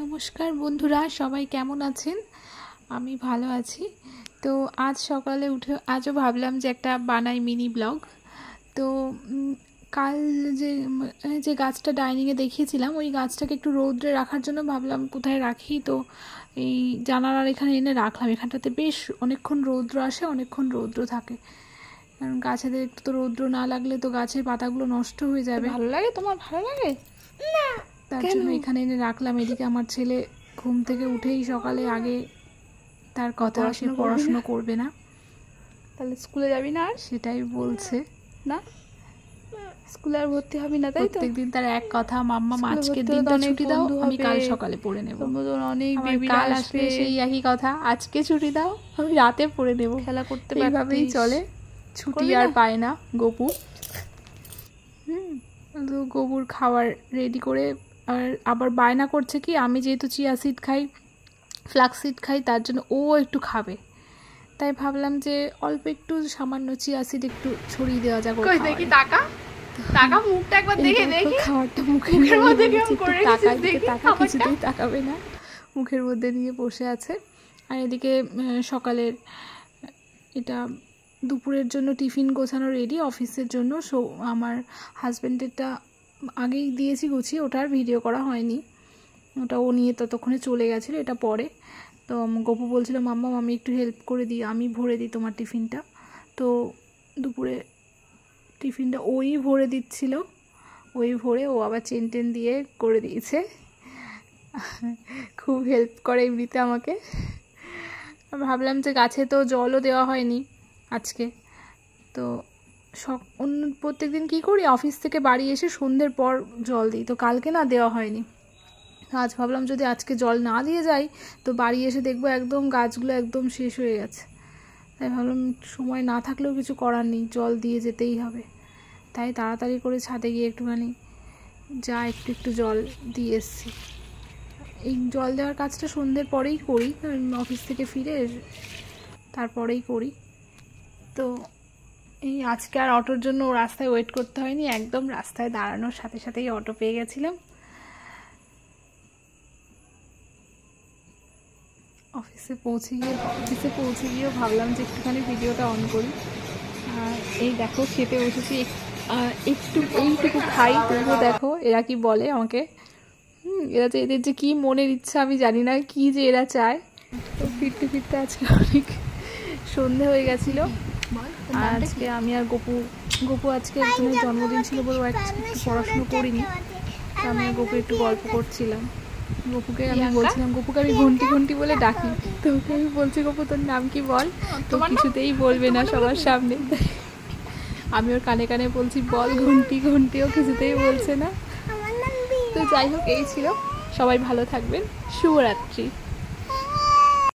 নমস্কার বন্ধুরা, সবাই কেমন আছেন? আমি ভালো আছি। তো আজ সকালে উঠে আজও ভাবলাম যে একটা বানাই মিনি ব্লগ। তো কাল যে যে গাছটা ডাইনিংয়ে দেখিয়েছিলাম, ওই গাছটাকে একটু রৌদ্রে রাখার জন্য ভাবলাম কোথায় রাখি। তো এই জানালার এখানে এনে রাখলাম। এখানটাতে বেশ অনেকক্ষণ রৌদ্র আসে, অনেকক্ষণ রৌদ্র থাকে। কারণ গাছেদের একটু তো রৌদ্র না লাগলে তো গাছের পাতাগুলো নষ্ট হয়ে যাবে। ভালো লাগে? তোমার ভালো লাগে না? তার জন্য এখানে এনে রাখলাম। এদিকে আমার ছেলে ঘুম থেকে উঠেই সকালে আগে তার কথা, সে পড়াশুনো করবে না। তাহলে স্কুলে যাবি না? আর সেটাই বলছে না, স্কুলে আর ভর্তি হবি না, তাই তো? প্রত্যেকদিন তার এক কথা, মাম্মা আজকের দিনটা ছুটি দাও, আমি কাল সকালে পড়ে নেব। অনেক কাল আসবে সেই একই কথা, আজকে ছুটি দাও, আমি রাতে পড়ে নেব। খেলা করতে এইভাবেই চলে। ছুটি আর পায় না গপু। তো গপুর খাবার রেডি করে আর আবার বায়না করছে কি, আমি যেহেতু চিয়া সিড খাই, ফ্লাক্স সিড খাই, তার জন্য ও একটু খাবে। তাই ভাবলাম যে অল্প একটু সামান্য চিয়া সিড একটু ছড়িয়ে দেওয়া যাক। কই দেখি, টাকা টাকা, মুখটা একবার দেখে দেখি। খাবারটা মুখের মধ্যে কেমন করে টাকা কিছুতেই তাকাবে না, মুখের মধ্যে নিয়ে বসে আছে। আর এদিকে সকালের এটা দুপুরের জন্য টিফিন গোছানো রেডি অফিসের জন্য। সো আমার হাজব্যান্ডেরটা আগেই দিয়েছি গুছিয়ে, ওটা আর ভিডিও করা হয়নি। ওটা ও নিয়ে ততক্ষণে চলে গেছিলো, এটা পরে। তো গপু বলছিল মাম্মা আমি একটু হেল্প করে দিই, আমি ভরে দিই তোমার টিফিনটা। তো দুপুরে টিফিনটা ওই ভরে দিচ্ছিল, ওই ভরে ও আবার চেন টেন দিয়ে করে দিয়েছে। খুব হেল্প করে এমনিতে আমাকে। ভাবলাম যে গাছে তো জলও দেওয়া হয়নি আজকে। তো প্রত্যেক দিন কী করি, অফিস থেকে বাড়ি এসে সন্ধ্যের পর জল দিই, তো কালকে না দেওয়া হয়নি। আজ ভাবলাম যদি আজকে জল না দিয়ে যাই তো বাড়ি এসে দেখবো একদম গাছগুলো একদম শেষ হয়ে গেছে। তাই ভাবলাম সময় না থাকলেও কিছু করার নেই, জল দিয়ে যেতেই হবে। তাই তাড়াতাড়ি করে ছাদে গিয়ে একটুখানি একটু একটু জল দিয়ে এসছি। এই জল দেওয়ার কাজটা সন্ধ্যের পরেই করি, অফিস থেকে ফিরে তারপরেই করি। তো এই আজকে আর অটোর জন্য রাস্তায় ওয়েট করতে হয়নি, একদম রাস্তায় দাঁড়ানোর সাথে সাথেই অটো পেয়ে গেছিলাম। অফিসে পৌঁছে গিয়েও ভাবলাম যে একটুখানি ভিডিওটা অন করি। আর এই দেখো খেতে বসেছি, এইটুকু খাই, তবুও দেখো এরা কি বলে আমাকে। এরা যে এদের যে কি মনের ইচ্ছা আমি জানি না, কি যে এরা চায়। তো ফিরতে ফিরতে আজকে অনেক সন্ধে হয়ে গেছিলো। আর আজকে আমি আর গপু আজকে একজনের জন্মদিন ছিল বলে একটু পড়াশুনো করিনি। তো আমি আর গপু একটু গল্প করছিলাম। গপুকে আমি বলছিলাম, গপুকে আমি ঘন্টি ঘন্টি বলে ডাকি। তো ওকে আমি বলছি গপু তোর নাম কি বল, তো কিছুতেই বলবে না সবার সামনে। আমি ওর কানে কানে বলছি বল ঘন্টি ঘন্টি, ও কিছুতেই বলছে না। তো যাই হোক, এই ছিল। সবাই ভালো থাকবেন, শুভরাত্রি।